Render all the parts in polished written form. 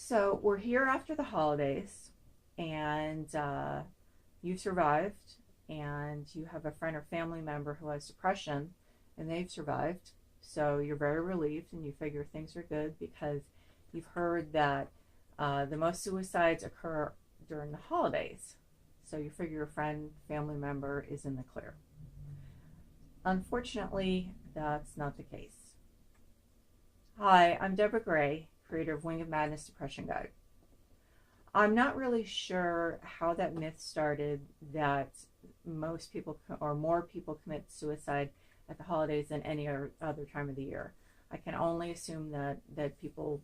So we're here after the holidays, and you've survived, and you have a friend or family member who has depression, and they've survived. So you're very relieved, and you figure things are good because you've heard that the most suicides occur during the holidays. So you figure your friend, family member is in the clear. Unfortunately, that's not the case. Hi, I'm Deborah Gray, creator of Wing of Madness Depression Guide. I'm not really sure how that myth started that most people or more people commit suicide at the holidays than any other time of the year. I can only assume that people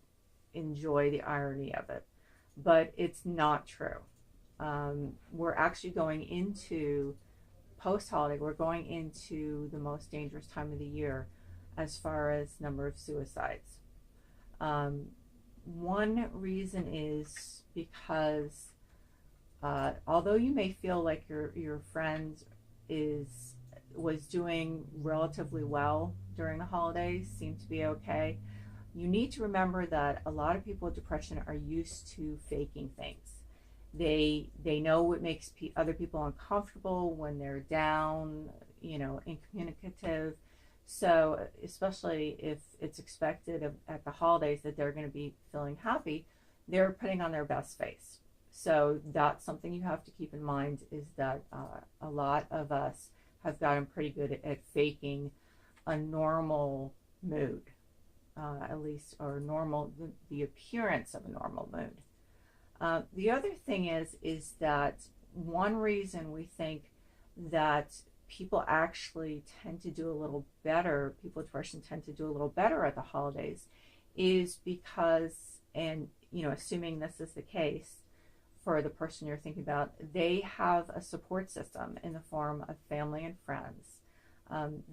enjoy the irony of it, but it's not true. We're actually going into post holiday, we're going into the most dangerous time of the year as far as number of suicides. Um, One reason is because although you may feel like your friend is was doing relatively well during the holidays, seemed to be okay, you need to remember that a lot of people with depression are used to faking things. They know what makes other people uncomfortable when they're down, incommunicative. So especially if it's expected at the holidays that they're going to be feeling happy, they're putting on their best face. So that's something you have to keep in mind, is that a lot of us have gotten pretty good at faking a normal mood, at least, or normal, the appearance of a normal mood. The other thing is that one reason we think that people actually tend to do a little better, people with depression tend to do a little better at the holidays, is because, and assuming this is the case for the person you're thinking about, they have a support system in the form of family and friends.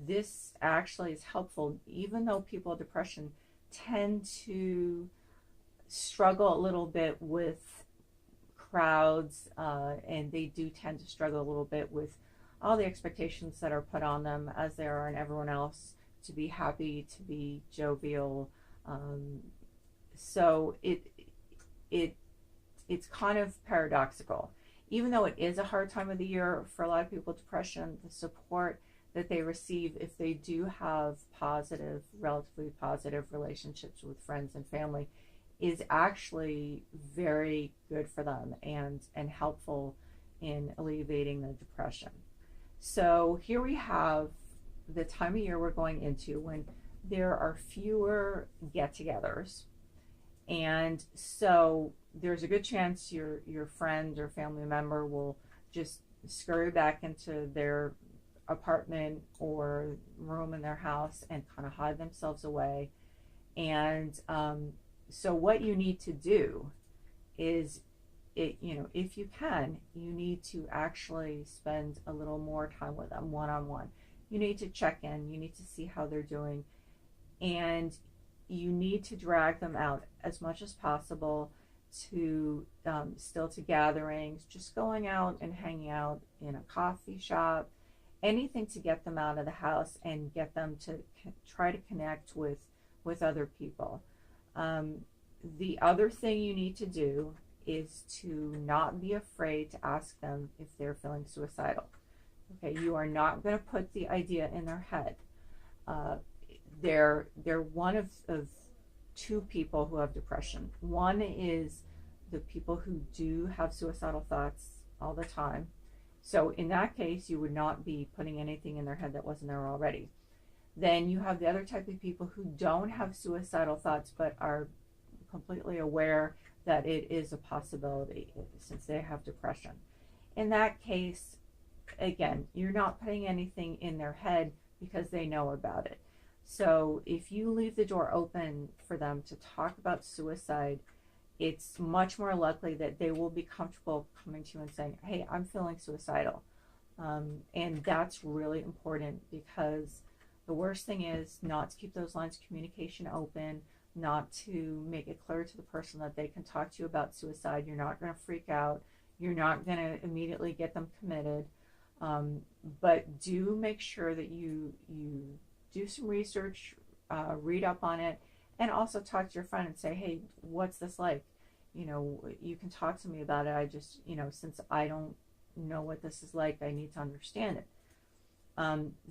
This actually is helpful, even though people with depression tend to struggle a little bit with crowds, and they do tend to struggle a little bit with all the expectations that are put on them, as there are on everyone else, to be happy, to be jovial. So it's kind of paradoxical. Even though it is a hard time of the year for a lot of people with depression, the support that they receive, if they do have positive, relatively positive relationships with friends and family, is actually very good for them and helpful in alleviating the depression. So here we have the time of year we're going into when there are fewer get-togethers, and so there's a good chance your friend or family member will just scurry back into their apartment or room in their house and kind of hide themselves away. And so what you need to do is, if you can, you need to actually spend a little more time with them one-on-one. You need to check in, you need to see how they're doing, and you need to drag them out as much as possible to still to gatherings, just going out and hanging out in a coffee shop, anything to get them out of the house and get them to try to connect with other people. The other thing you need to do is to not be afraid to ask them if they're feeling suicidal. Okay, you are not going to put the idea in their head. They're one of two people who have depression. One is the people who do have suicidal thoughts all the time. So in that case, you would not be putting anything in their head that wasn't there already. Then you have the other type of people who don't have suicidal thoughts but are completely aware that it is a possibility since they have depression. In that case, again, you're not putting anything in their head because they know about it. So if you leave the door open for them to talk about suicide, it's much more likely that they will be comfortable coming to you and saying, hey, I'm feeling suicidal. And that's really important, because the worst thing is not to keep those lines of communication open, not to make it clear to the person that they can talk to you about suicide. You're not going to freak out. You're not going to immediately get them committed. But do make sure that you do some research, read up on it, and also talk to your friend and say, hey, what's this like? you can talk to me about it. I just, since I don't know what this is like, I need to understand it.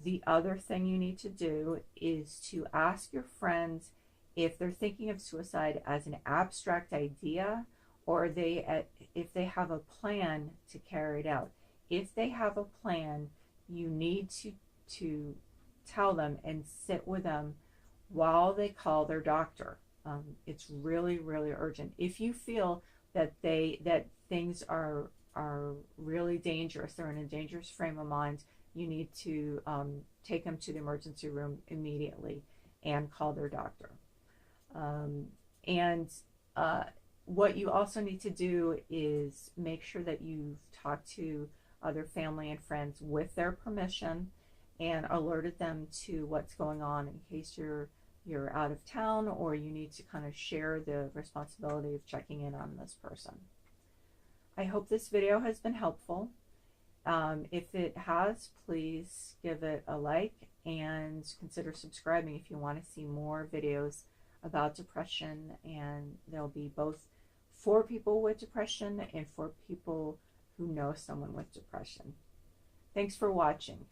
The other thing you need to do is to ask your friends if they're thinking of suicide as an abstract idea, or if they have a plan to carry it out. If they have a plan, you need to tell them and sit with them while they call their doctor. It's really, really urgent. If you feel that things are really dangerous, they're in a dangerous frame of mind, you need to take them to the emergency room immediately and call their doctor. And what you also need to do is make sure that you've talked to other family and friends with their permission and alerted them to what's going on in case you're out of town or you need to kind of share the responsibility of checking in on this person. I hope this video has been helpful. If it has, please give it a like and consider subscribing if you want to see more videos about depression, and they'll be both for people with depression and for people who know someone with depression. Thanks for watching.